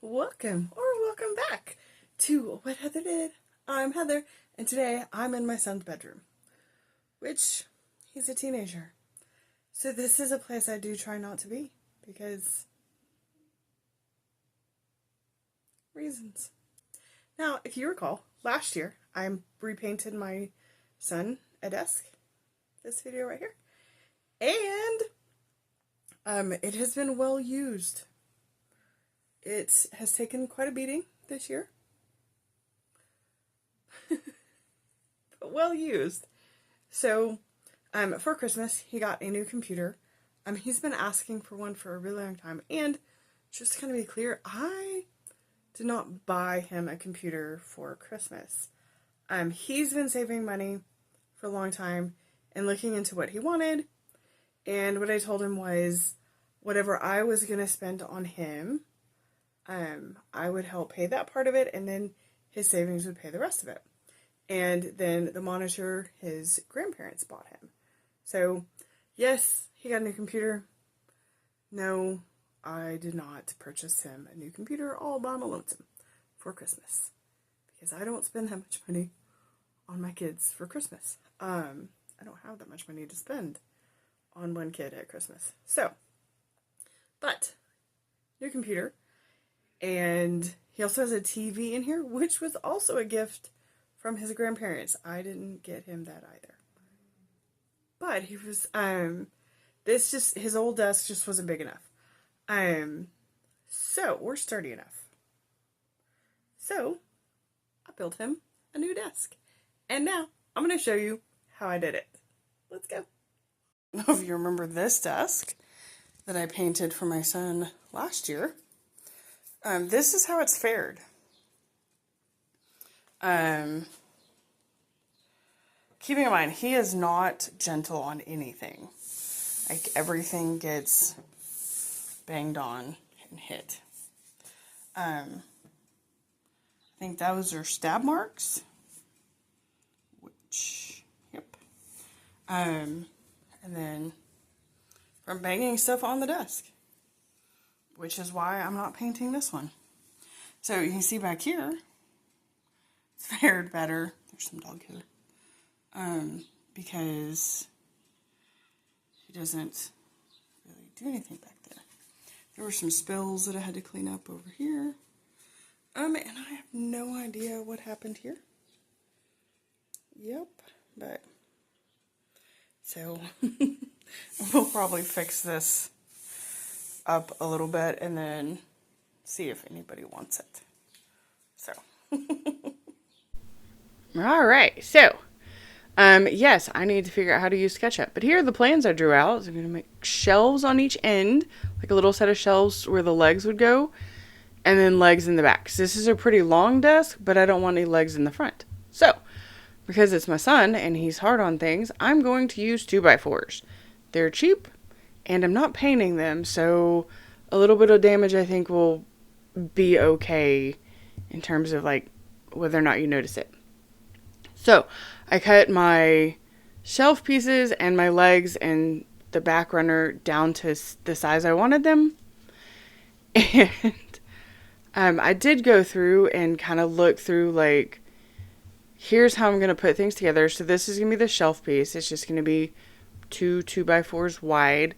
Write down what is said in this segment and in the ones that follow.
Welcome or welcome back to What Heather Did. I'm Heather, and today I'm in my son's bedroom, which he's a teenager. So this is a place I do try not to be because reasons. Now, if you recall, last year I repainted my son a desk. This video right here. And it has been well used. It has taken quite a beating this year, but well used. So, for Christmas, he got a new computer. He's been asking for one for a really long time. And just to kind of be clear, I did not buy him a computer for Christmas. He's been saving money for a long time and looking into what he wanted. And what I told him was, whatever I was going to spend on him, I would help pay that part of it, and then his savings would pay the rest of it. And then the monitor his grandparents bought him. So, yes, he got a new computer. No, I did not purchase him a new computer all by my lonesome for Christmas. Because I don't spend that much money on my kids for Christmas. I don't have that much money to spend on one kid at Christmas. So, but, new computer. And he also has a TV in here, which was also a gift from his grandparents. I didn't get him that either. But he was, his old desk just wasn't big enough. So, or sturdy enough. So, I built him a new desk. And now, I'm going to show you how I did it. Let's go. I don't know if you remember this desk that I painted for my son last year. This is how it's fared. Keeping in mind, he is not gentle on anything. Like, everything gets banged on and hit. I think those are stab marks. Yep. And then from banging stuff on the desk. Which is why I'm not painting this one. So you can see back here, it's fared better. There's some dog hair. Because he doesn't really do anything back there. There were some spills that I had to clean up over here. And I have no idea what happened here. Yep, but so we'll probably fix this up a little bit and then see if anybody wants it. So all right, so yes, I need to figure out how to use SketchUp, but here are the plans I drew out. So I'm going to make shelves on each end, like a little set of shelves where the legs would go, and then legs in the back. So this is a pretty long desk, but I don't want any legs in the front. So because it's my son and he's hard on things, I'm going to use 2x4s. They're cheap and I'm not painting them, so a little bit of damage I think will be okay in terms of like whether or not you notice it. So I cut my shelf pieces and my legs and the back runner down to the size I wanted them. And I did go through and kind of look through like, here's how I'm going to put things together. So this is going to be the shelf piece. It's just going to be 2x4s wide.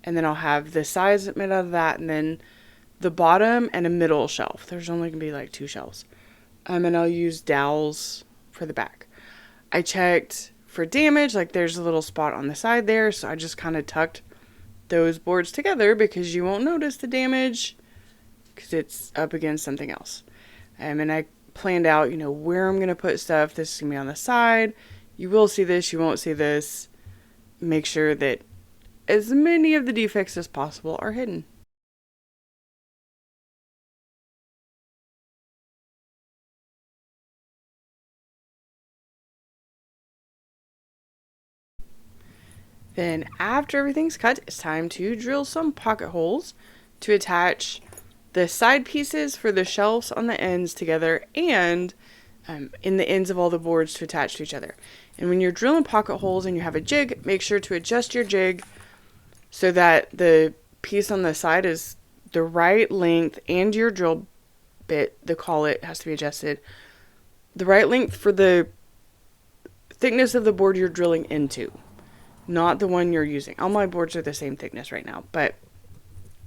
And then I'll have the sides made out of that, and then the bottom and a middle shelf. There's only going to be like 2 shelves. And I'll use dowels for the back. I checked for damage, like there's a little spot on the side there, so I just kind of tucked those boards together because you won't notice the damage because it's up against something else. And I planned out, where I'm going to put stuff. This is going to be on the side. You will see this, you won't see this. Make sure that as many of the defects as possible are hidden. Then after everything's cut, it's time to drill some pocket holes to attach the side pieces for the shelves on the ends together and in the ends of all the boards to attach to each other. And when you're drilling pocket holes and you have a jig, make sure to adjust your jig so that the piece on the side is the right length and your drill bit, the collet has to be adjusted. The right length for the thickness of the board you're drilling into, not the one you're using. All my boards are the same thickness right now, but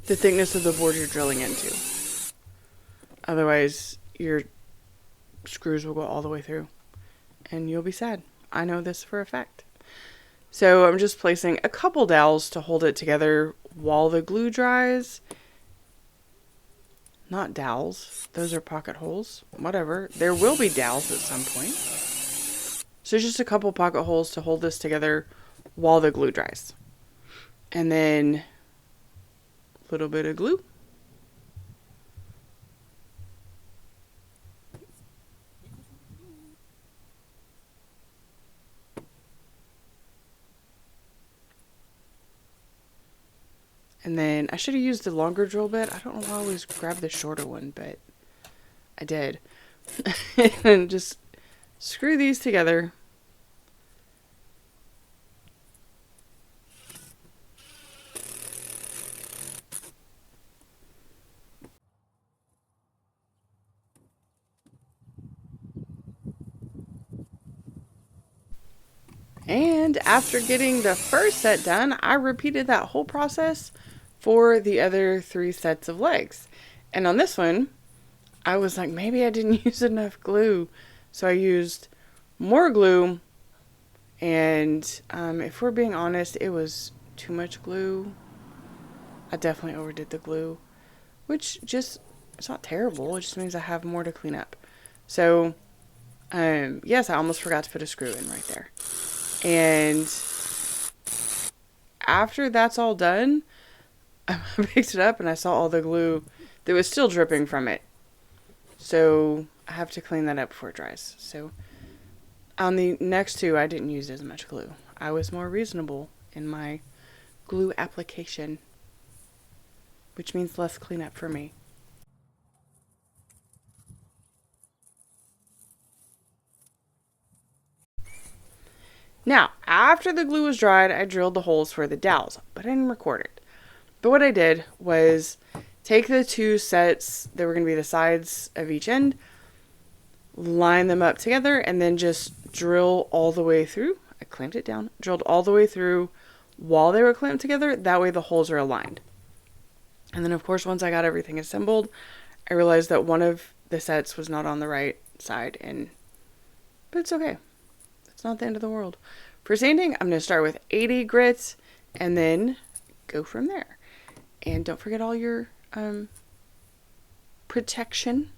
the thickness of the board you're drilling into. Otherwise, your screws will go all the way through and you'll be sad. I know this for a fact. So I'm just placing a couple dowels to hold it together while the glue dries. Not dowels. Those are pocket holes. Whatever. There will be dowels at some point. So just a couple pocket holes to hold this together while the glue dries. And then a little bit of glue. And then I should have used the longer drill bit. I don't know why I always grab the shorter one, but I did. And just screw these together. And after getting the first set done, I repeated that whole process for the other 3 sets of legs. And on this one, I was like, maybe I didn't use enough glue. So I used more glue. And if we're being honest, it was too much glue. I definitely overdid the glue, which just, it's not terrible. It just means I have more to clean up. So, yes, I almost forgot to put a screw in right there. And after that's all done, I picked it up and I saw all the glue that was still dripping from it. So I have to clean that up before it dries. So on the next 2, I didn't use as much glue. I was more reasonable in my glue application, which means less cleanup for me. Now, after the glue was dried, I drilled the holes for the dowels, but I didn't record it. But what I did was take the 2 sets that were going to be the sides of each end, line them up together, and then just drill all the way through. I clamped it down, drilled all the way through while they were clamped together. That way the holes are aligned. And then, of course, once I got everything assembled, I realized that one of the sets was not on the right side, but it's okay. It's not the end of the world. For sanding, I'm going to start with 80 grits and then go from there. And don't forget all your protection.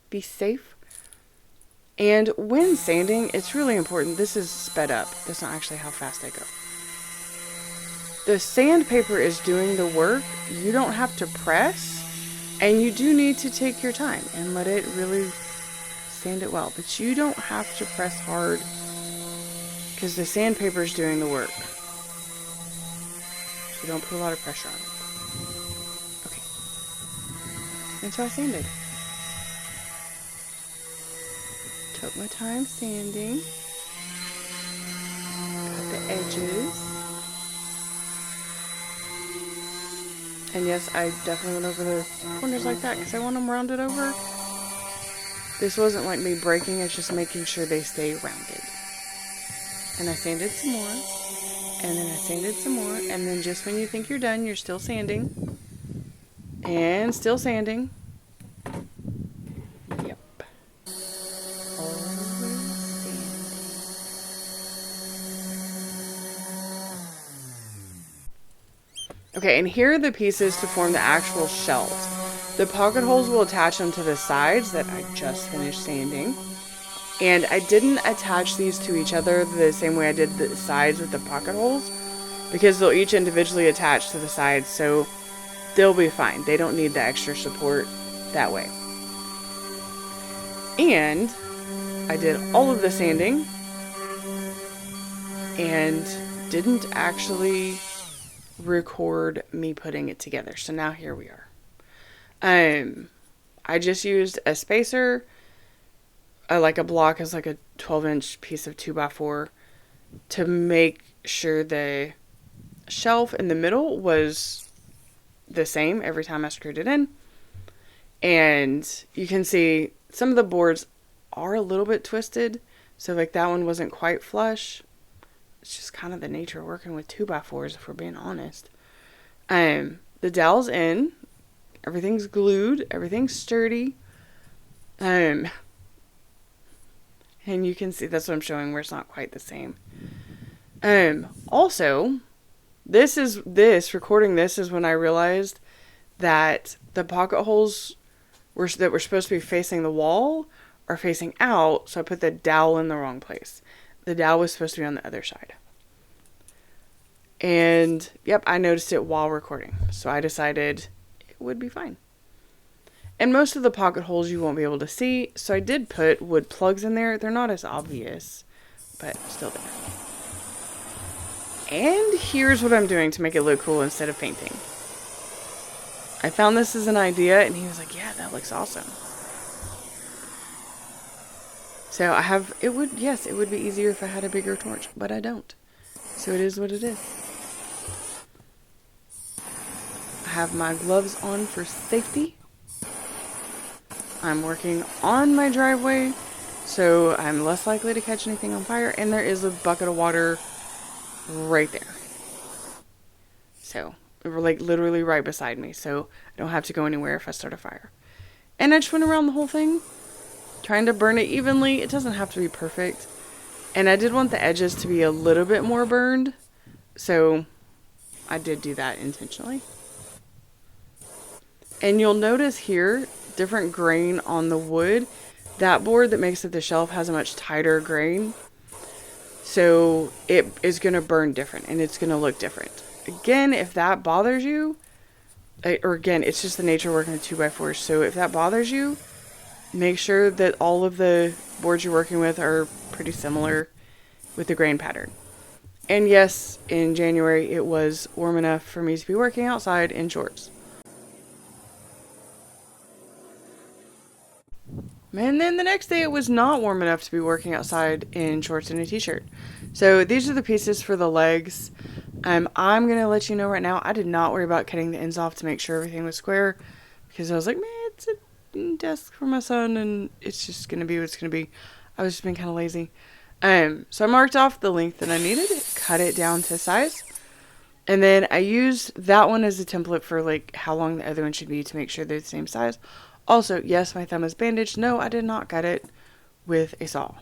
Be safe. And when sanding, it's really important. This is sped up. That's not actually how fast I go. The sandpaper is doing the work. You don't have to press. And you do need to take your time and let it really sand it well. But you don't have to press hard because the sandpaper is doing the work. So don't put a lot of pressure on it. Okay. And so I sanded. Took my time sanding. Got the edges. And yes, I definitely went over the corners like that because I want them rounded over. This wasn't like me breaking, it's just making sure they stay rounded. And I sanded some more. And then I sanded some more. And then just when you think you're done, you're still sanding. And still sanding. Yep. Always sanding. Okay, and here are the pieces to form the actual shelves. The pocket holes will attach them to the sides that I just finished sanding. And I didn't attach these to each other the same way I did the sides with the pocket holes, because they'll each individually attach to the sides, so they'll be fine. They don't need the extra support that way. And I did all of the sanding and didn't actually record me putting it together. So now here we are. I just used a spacer, like a block as like a 12-inch piece of 2x4 to make sure the shelf in the middle was the same every time I screwed it in. And you can see some of the boards are a little bit twisted. So like that one wasn't quite flush. It's just kind of the nature of working with 2x4s, if we're being honest. The dowel's in. Everything's glued. Everything's sturdy. And you can see, that's what I'm showing, where it's not quite the same. Also, recording this is when I realized that the pocket holes that were supposed to be facing the wall are facing out, so I put the dowel in the wrong place. The dowel was supposed to be on the other side. And, yep, I noticed it while recording, so I decided it would be fine. And most of the pocket holes you won't be able to see, so I did put wood plugs in there. They're not as obvious, but still there. And here's what I'm doing to make it look cool instead of painting. I found this as an idea, and he was like, yeah, that looks awesome. So it would be easier if I had a bigger torch, but I don't. So it is what it is. I have my gloves on for safety. I'm working on my driveway, so I'm less likely to catch anything on fire, and there is a bucket of water right there. So, like literally right beside me, so I don't have to go anywhere if I start a fire. And I just went around the whole thing, trying to burn it evenly. It doesn't have to be perfect. And I did want the edges to be a little bit more burned, so I did do that intentionally. And you'll notice here, different grain on the wood. That board that makes it the shelf has a much tighter grain. So it is going to burn different and it's going to look different. Again, if that bothers you, or again, it's just the nature of working with 2x4s. So if that bothers you, make sure that all of the boards you're working with are pretty similar with the grain pattern. And yes, in January, it was warm enough for me to be working outside in shorts. And then the next day it was not warm enough to be working outside in shorts and a t-shirt. So these are the pieces for the legs. I'm going to let you know right now, I did not worry about cutting the ends off to make sure everything was square. Because I was like, man, it's a desk for my son and it's just going to be what it's going to be. I was just being kind of lazy. So I marked off the length that I needed, cut it down to size. And then I used that one as a template for like how long the other one should be to make sure they're the same size. Also, yes, my thumb is bandaged. No, I did not cut it with a saw.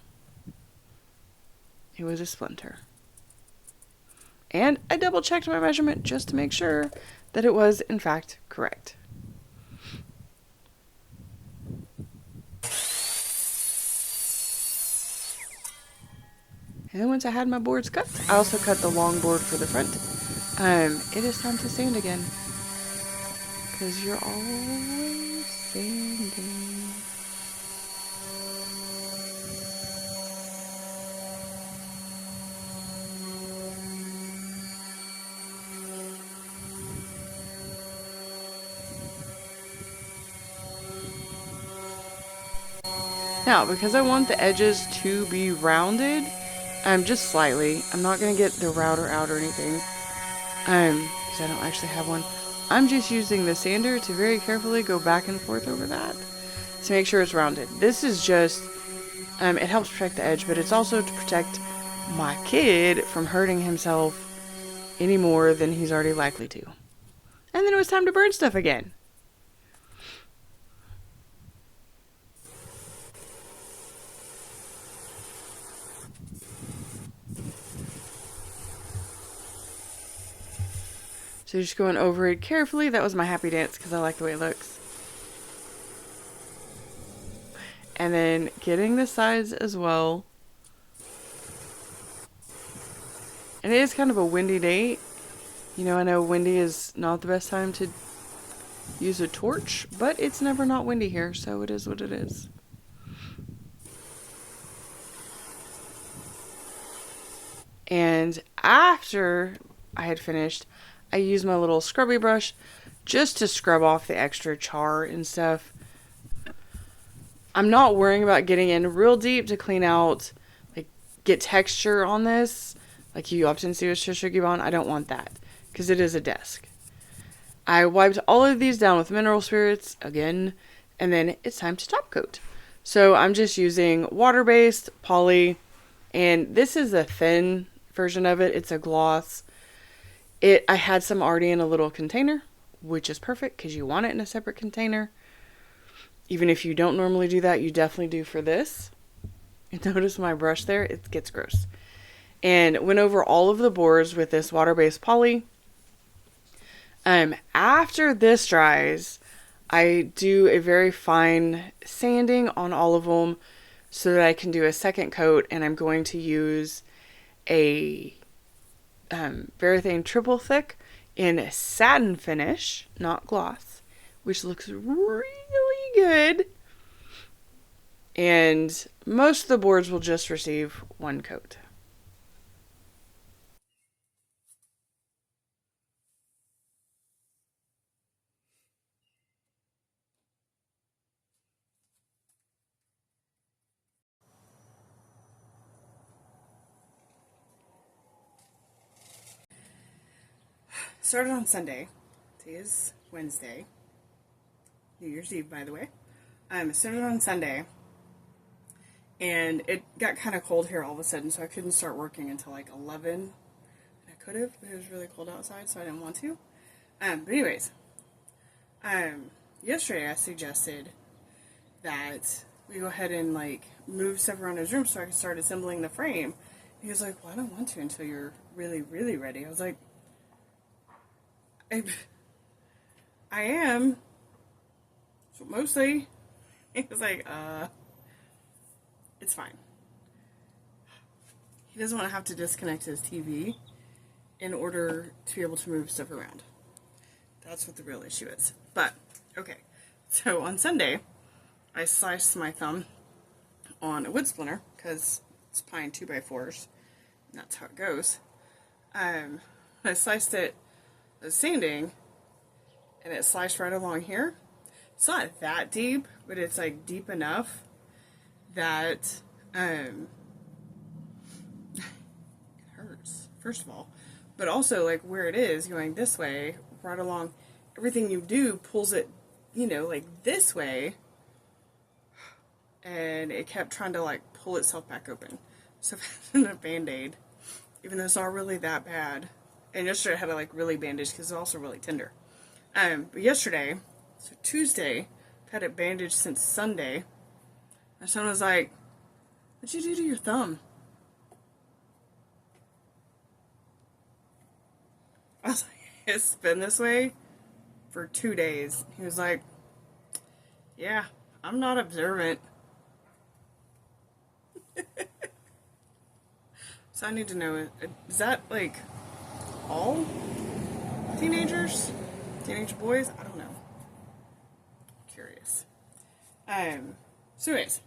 It was a splinter. And I double checked my measurement just to make sure that it was in fact correct. And then once I had my boards cut, I also cut the long board for the front. It is time to sand again. Because you're always sanding. Now, because I want the edges to be rounded, just slightly. I'm not going to get the router out or anything, because I don't actually have one. I'm just using the sander to very carefully go back and forth over that to make sure it's rounded. This is just, it helps protect the edge, but it's also to protect my kid from hurting himself any more than he's already likely to. And then it was time to burn stuff again. So just going over it carefully. That was my happy dance because I like the way it looks. And then getting the sides as well. And it is kind of a windy day. You know, I know windy is not the best time to use a torch, but it's never not windy here, so it is what it is. And after I had finished, I used my little scrubby brush just to scrub off the extra char and stuff. I'm not worrying about getting in real deep to clean out, like, get texture on this, like you often see with Shishogibon. I don't want that, because it is a desk. I wiped all of these down with mineral spirits, again, And then it's time to top coat. So I'm just using water-based poly, and this is a thin version of it. It's a gloss. I had some already in a little container, which is perfect because you want it in a separate container. Even if you don't normally do that, you definitely do for this. And notice my brush there, it gets gross. And went over all of the boards with this water-based poly. After this dries, I do a very fine sanding on all of them so that I can do a second coat, and I'm going to use a Varathane triple thick in satin finish, not gloss, which looks really good. And most of the boards will just receive one coat. Started on Sunday. Today is Wednesday. New Year's Eve, by the way. Started on Sunday. And it got kind of cold here all of a sudden, so I couldn't start working until like 11. I could have, but it was really cold outside, so I didn't want to. But anyways, yesterday I suggested that we go ahead and like move stuff around his room so I could start assembling the frame. He was like, well, I don't want to until you're really, really ready. I was like, I am. So mostly. He was like, it's fine. He doesn't want to have to disconnect his TV in order to be able to move stuff around. That's what the real issue is. But, okay. So on Sunday, I sliced my thumb on a wood splinter because it's pine 2x4s. And that's how it goes. I sliced it, the sanding, and it sliced right along here. It's not that deep, but it's like deep enough that it hurts, first of all. But also, like, where it is going this way, right along, everything you do pulls it, like this way. And it kept trying to, like, pull itself back open. So I had a Band-Aid, even though it's not really that bad. And yesterday I had to, like, really bandage because it's also really tender. But yesterday, so Tuesday, I've had it bandaged since Sunday. My son was like, what'd you do to your thumb? I was like, it's been this way for 2 days. He was like, yeah, I'm not observant. So I need to know, is that like all teenagers? Teenage boys? I don't know. I'm curious. So anyways,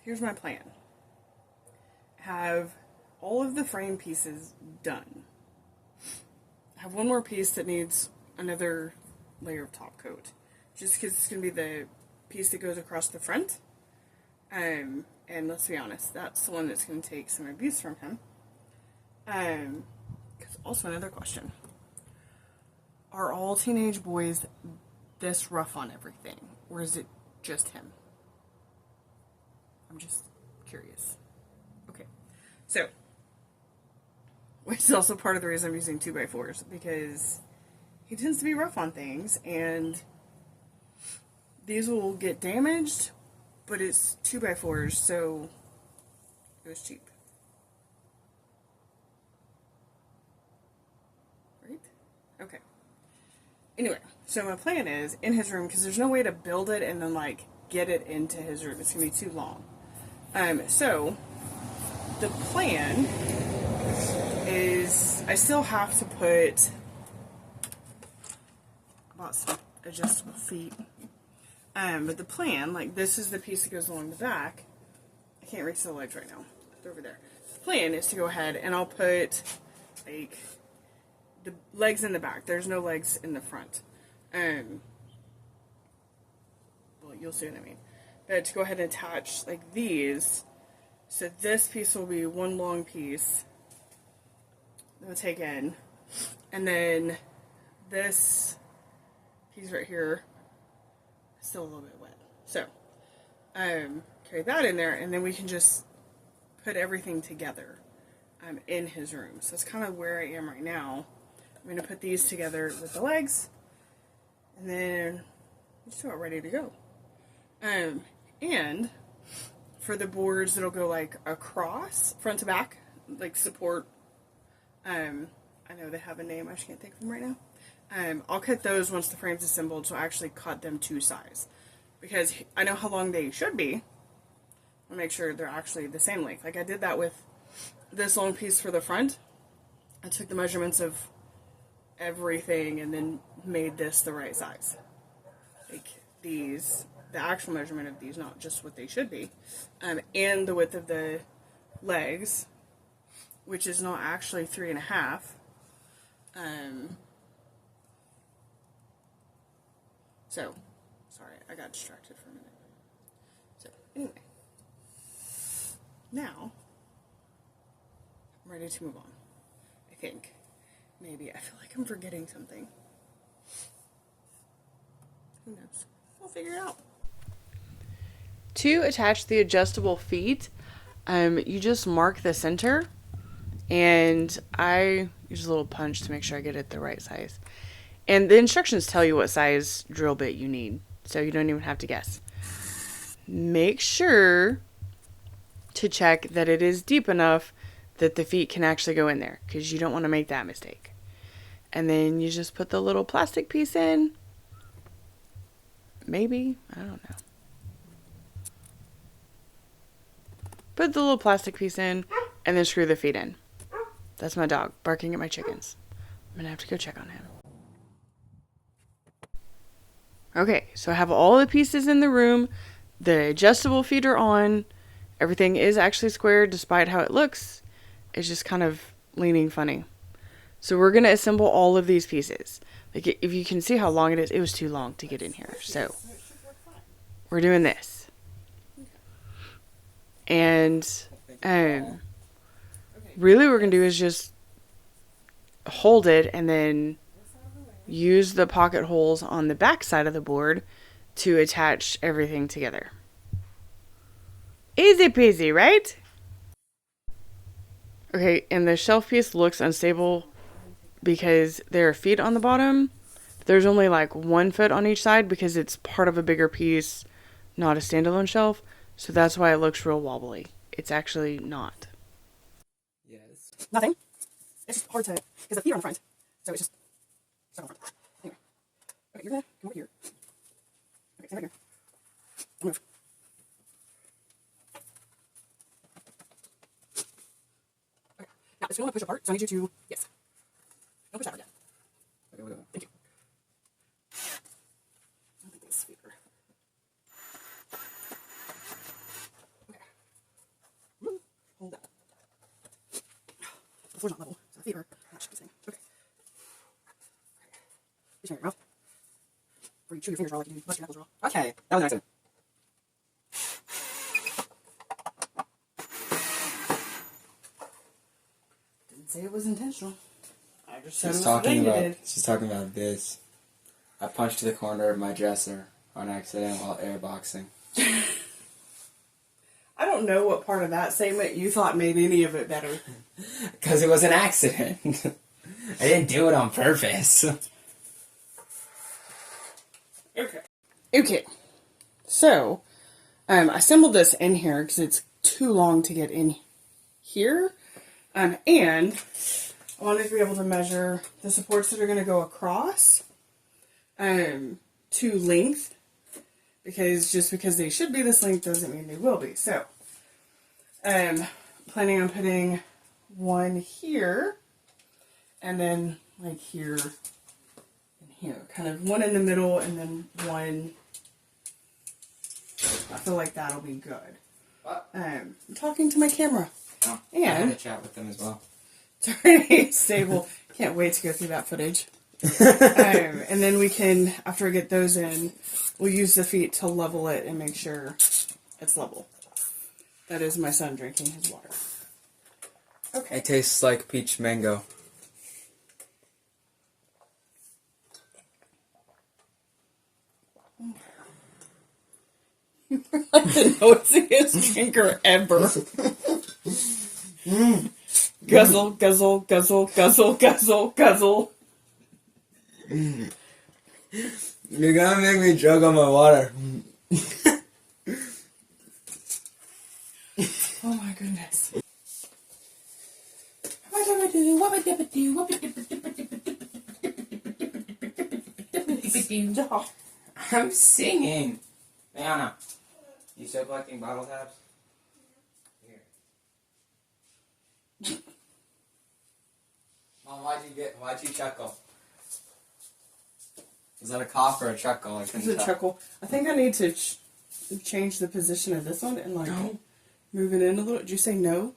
here's my plan. Have all of the frame pieces done. I have one more piece that needs another layer of top coat. Just because it's going to be the piece that goes across the front. And let's be honest, that's the one that's going to take some abuse from him. Because also another question. Are all teenage boys this rough on everything? Or is it just him? I'm just curious. Okay. So, which is also part of the reason I'm using 2x4s, because he tends to be rough on things, and these will get damaged, but it's 2x4s, so it was cheap. Right? Okay. Anyway, so my plan is, in his room, because there's no way to build it and then, like, get it into his room. It's going to be too long. So, the plan is, I still have to put, I bought some adjustable feet. But the plan, like, this is the piece that goes along the back. I can't reach the legs right now. They're over there. The plan is to go ahead and I'll put, like, the legs in the back. There's no legs in the front. Well, you'll see what I mean. But to go ahead and attach, like, these. So this piece will be one long piece. We'll take in. And then this piece right here is still a little bit wet. So, carry that in there, and then we can just put everything together in his room. So that's kind of where I am right now. I'm going to put these together with the legs, and then we're just about ready to go. And for the boards that'll go like across, front to back, like support, I know they have a name, I just can't think of them right now. I'll cut those once the frame's assembled, so I actually cut them to size. Because I know how long they should be. I'll make sure they're actually the same length. Like I did that with this long piece for the front. I took the measurements of everything and then made this the right size. Like these, the actual measurement of these, not just what they should be. And the width of the legs, which is not actually 3.5. So, sorry, I got distracted for a minute. So, anyway. Now, I'm ready to move on. I think. Maybe. I feel like I'm forgetting something. Who knows? We'll figure it out. To attach the adjustable feet, you just mark the center, and I use a little punch to make sure I get it the right size. And the instructions tell you what size drill bit you need, so you don't even have to guess. Make sure to check that it is deep enough that the feet can actually go in there, because you don't want to make that mistake. And then you just put the little plastic piece in. Maybe, I don't know. Put the little plastic piece in, and then screw the feet in. That's my dog barking at my chickens. I'm gonna have to go check on him. Okay, so I have all the pieces in the room. The adjustable feet are on. Everything is actually square despite how it looks. It's just kind of leaning funny. So we're going to assemble all of these pieces. Like if you can see how long it is, it was too long to get in here. So we're doing this. And really what we're going to do is just hold it and then use the pocket holes on the back side of the board to attach everything together. Easy peasy, right? Okay, and the shelf piece looks unstable because there are feet on the bottom. There's only like 1 foot on each side because it's part of a bigger piece, not a standalone shelf. So that's why it looks real wobbly. It's actually not. Yes. Nothing. It's just hard to, because the feet are on the front. So it's just stuck on the front. Anyway. Okay, you're gonna come over here. Okay, stand right here. I'll move. Okay. Now, it's going to push apart, so I need you to, yes. Don't push that again. Okay, wait. Thank you. I don't think these feet are. Okay. Woo. Hold that. The floor's not level, so the feet are not squeezing. Okay. Reach in your mouth. Or you chew your fingers raw like you do bust your knuckles raw. Okay, that was an accident. Didn't say it was intentional. I just said She's it was the thing you did. She's talking about this. I punched the corner of my dresser on accident while airboxing. I don't know what part of that statement you thought made any of it better. Because it was an accident. I didn't do it on purpose. Okay. Okay. So, I assembled this in here because it's too long to get in here. And I wanted to be able to measure the supports that are going to go across to length. Because just because they should be this length doesn't mean they will be. So, planning on putting one here and then like here and here. Kind of one in the middle and then one. I feel like that'll be good. What? I'm talking to my camera. Oh, And- I had a chat with them as well. Turning stable. Can't wait to go through that footage. And then we can, after I get those in, we'll use the feet to level it and make sure it's level. That is my son drinking his water. Okay. It tastes like peach mango. Like the nosiest drinker ever. Guzzle, guzzle, guzzle, guzzle, guzzle, guzzle. You're gonna make me choke on my water. Oh my goodness. I'm singing. Diana, you still collecting bottle caps? Here. Mom, why'd you chuckle? Is that a cough or a chuckle? I It's couldn't a tell. chuckle. I think I need to change the position of this one and like move it in a little. Did you say no?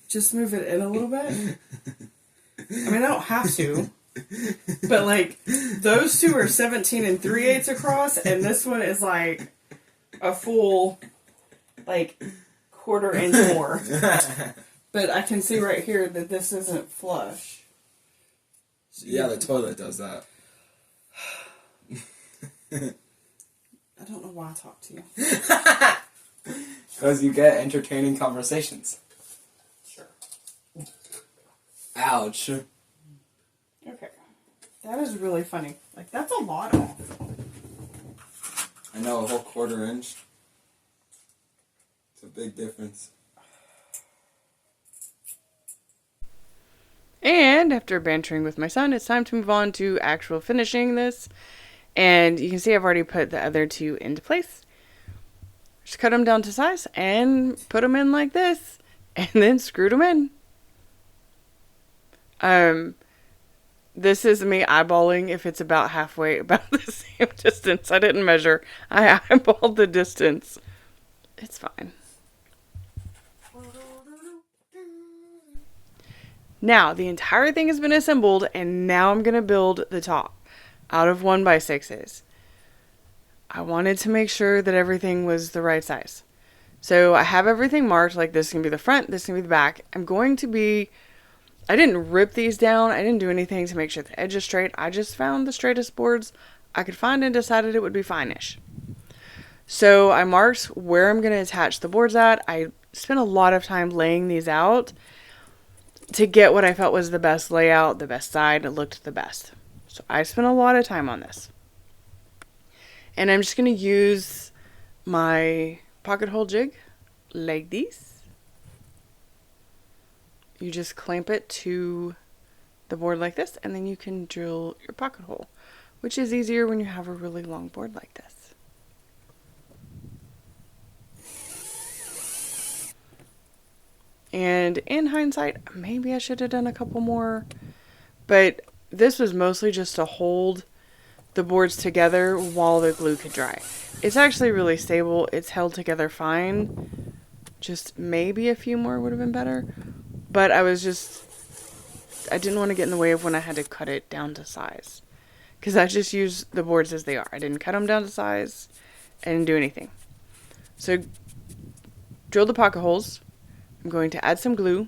Just move it in a little bit. I mean, I don't have to. But like, those two are 17 and 3/8 across, and this one is like a full, like, 1/4 inch more. But I can see right here that this isn't flush. Yeah, the toilet does that. I don't know why I talk to you. Because you get entertaining conversations. Sure. Ouch. Okay. That is really funny. Like, that's a lot off. I know, a whole 1/4 inch. It's a big difference. And after bantering with my son, it's time to move on to actual finishing this. And you can see I've already put the other two into place. Just cut them down to size and put them in like this. And then screwed them in. This is me eyeballing if it's about halfway, about the same distance. I didn't measure. I eyeballed the distance. It's fine. Now, the entire thing has been assembled, and now I'm going to build the top out of 1x6s. I wanted to make sure that everything was the right size. So I have everything marked, like this can be the front, this can be the back. I didn't rip these down. I didn't do anything to make sure the edge is straight. I just found the straightest boards I could find and decided it would be fine-ish. So I marked where I'm going to attach the boards at. I spent a lot of time laying these out to get what I felt was the best layout, the best side, it looked the best. So I spent a lot of time on this. And I'm just going to use my pocket hole jig like this. You just clamp it to the board like this, and then you can drill your pocket hole, which is easier when you have a really long board like this. And in hindsight, maybe I should have done a couple more, but this was mostly just to hold the boards together while the glue could dry. It's actually really stable. It's held together fine. Just maybe a few more would have been better, but I didn't want to get in the way of when I had to cut it down to size, because I just used the boards as they are. I didn't cut them down to size. I didn't do anything. So drill the pocket holes. I'm going to add some glue,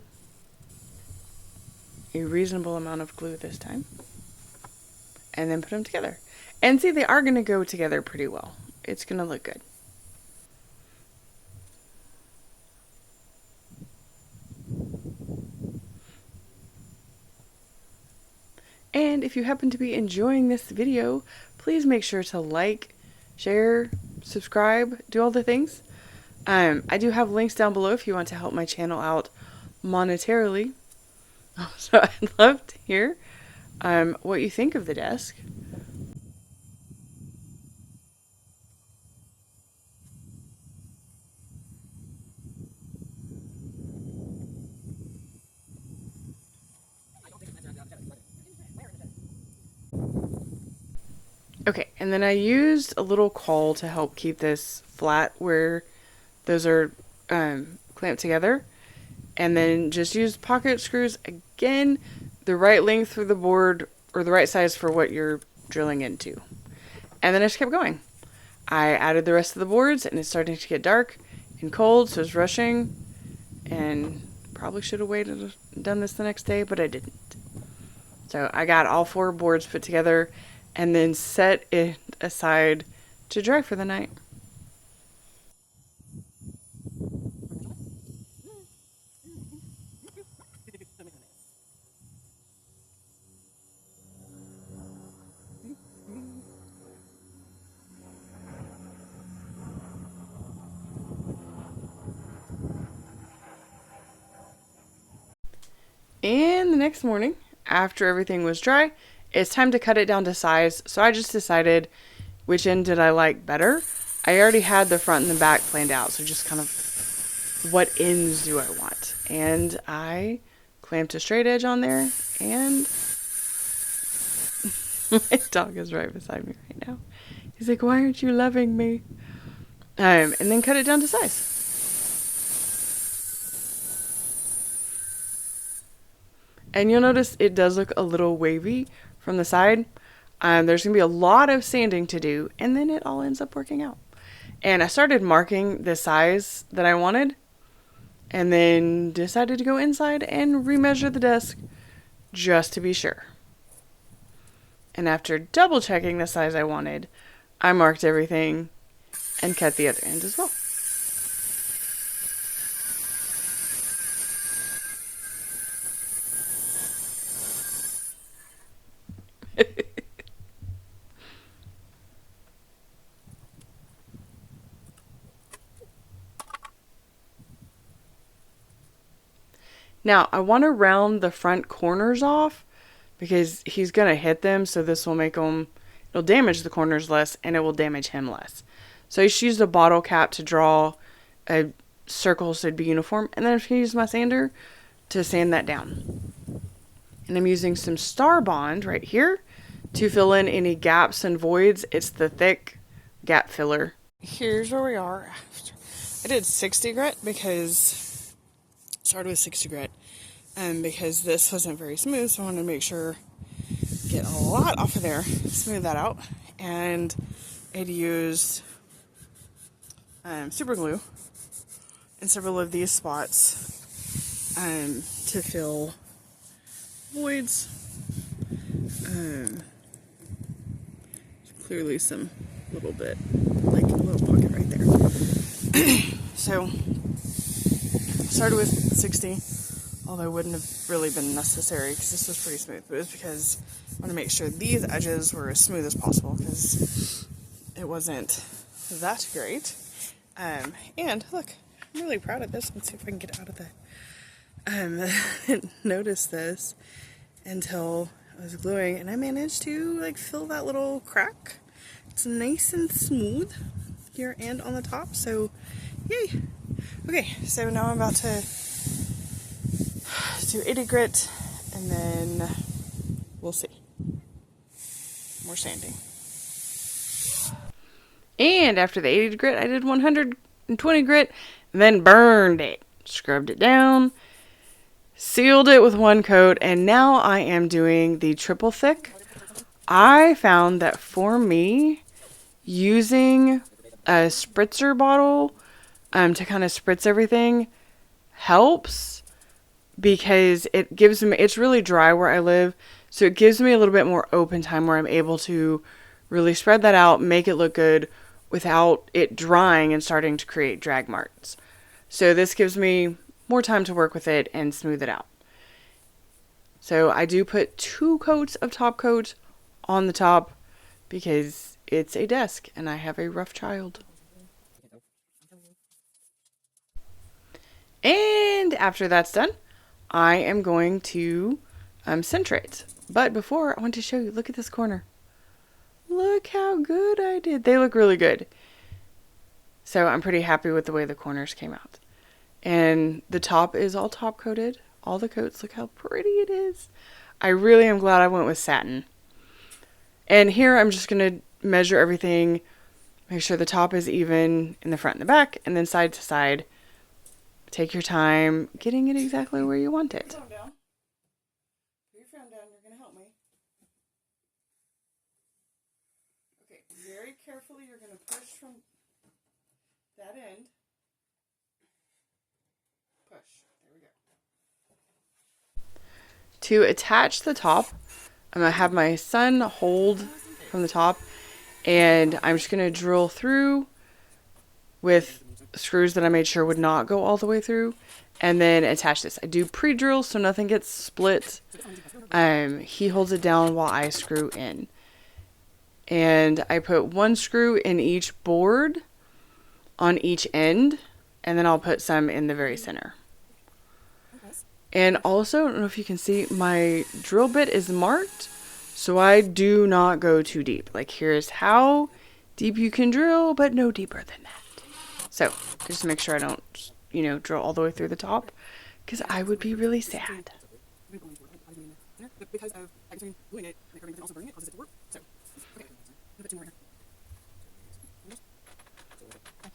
a reasonable amount of glue this time, and then put them together. And see, they are going to go together pretty well. It's going to look good. And if you happen to be enjoying this video, please make sure to like, share, subscribe, do all the things. I do have links down below if you want to help my channel out monetarily. So I'd love to hear what you think of the desk. Okay, and then I used a little caul to help keep this flat where those are clamped together. And then just used pocket screws, again, the right length for the board, or the right size for what you're drilling into. And then I just kept going. I added the rest of the boards, and it's starting to get dark and cold, so it's rushing. And probably should have waited and done this the next day, but I didn't. So I got all 4 boards put together, and then set it aside to dry for the night. And the next morning, after everything was dry, it's time to cut it down to size. So I just decided which end did I like better. I already had the front and the back planned out, so just kind of what ends do I want. And I clamped a straight edge on there, and my dog is right beside me right now. He's like, "Why aren't you loving me?" And then cut it down to size. And you'll notice it does look a little wavy from the side. There's going to be a lot of sanding to do, and then it all ends up working out. And I started marking the size that I wanted, and then decided to go inside and remeasure the desk just to be sure. And after double checking the size I wanted, I marked everything and cut the other end as well. Now, I want to round the front corners off because he's going to hit them, so this will make them, it'll damage the corners less and it will damage him less. So I just used a bottle cap to draw a circle so it'd be uniform, and then I'm going to use my sander to sand that down. And I'm using some Star Bond right here to fill in any gaps and voids. It's the thick gap filler. Here's where we are. I did 60 grit because started with 60 grit because this wasn't very smooth, so I wanted to make sure get a lot off of there, smooth that out, and I'd used super glue in several of these spots to fill voids. Clearly some little bit, like a little pocket right there. So started with 60, although it wouldn't have really been necessary because this was pretty smooth, but it was because I want to make sure these edges were as smooth as possible because it wasn't that great. And look, I'm really proud of this. Let's see if I can get out of the I didn't notice this until I was gluing, and I managed to like fill that little crack. It's nice and smooth here and on the top, so yay. Okay, so now I'm about to do 80 grit, and then we'll see. More sanding. And after the 80 grit, I did 120 grit, and then burned it. Scrubbed it down, sealed it with one coat, and now I am doing the triple thick. I found that for me, using a spritzer bottle to kind of spritz everything helps because it gives me, it's really dry where I live, so it gives me a little bit more open time where I'm able to really spread that out, make it look good without it drying and starting to create drag marks. So this gives me more time to work with it and smooth it out. So I do put 2 coats of top coat on the top because it's a desk and I have a rough child. And after that's done, I am going to centrate. But before, I want to show you, look at this corner. Look how good I did. They look really good. So I'm pretty happy with the way the corners came out. And the top is all top coated. All the coats, look how pretty it is. I really am glad I went with satin. And here I'm just going to measure everything. Make sure the top is even in the front and the back. And then side to side. Take your time getting it exactly where you want it. Put your phone down. You're going to help me. Okay, very carefully you're going to push from that end. Push. There we go. To attach the top, I'm going to have my son hold from the top, and I'm just going to drill through with screws that I made sure would not go all the way through, and then attach this. I do pre-drill so nothing gets split. He holds it down while I screw in. And I put one screw in each board on each end, and then I'll put some in the very center. And also, I don't know if you can see, my drill bit is marked, so I do not go too deep. Like, here's how deep you can drill, but no deeper than that. So, just make sure I don't, you know, drill all the way through the top, because I would be really sad. Because of doing it and also burning it causes it to work. So, okay, I'm gonna put 2 more in here.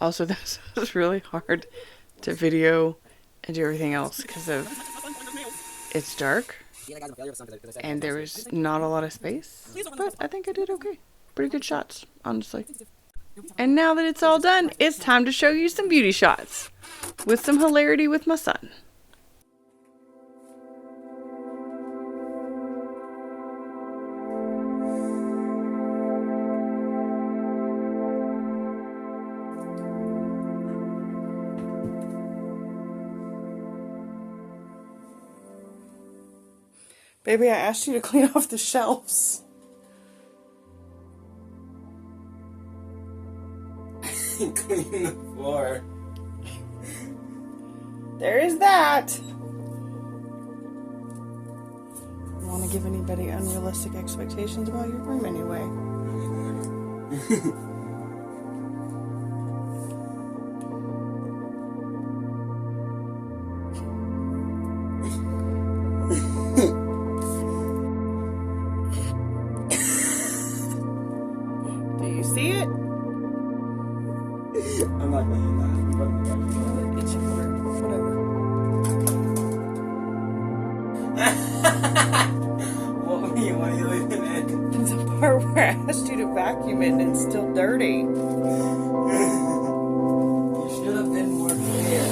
Also, this is really hard to video and do everything else because of it's dark and there was not a lot of space, but I think I did okay. Pretty good shots, honestly. And now that it's all done, it's time to show you some beauty shots with some hilarity with my son. Baby, I asked you to clean off the shelves. Clean the floor. There is that. I don't want to give anybody unrealistic expectations about your room anyway. Do you see it? I'm not going to do that. It's whatever. What are you leaving it? The part where I asked you to vacuum it and it's still dirty. You should have been more clear.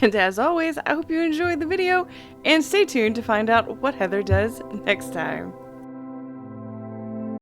And as always, I hope you enjoyed the video and stay tuned to find out what Heather does next time.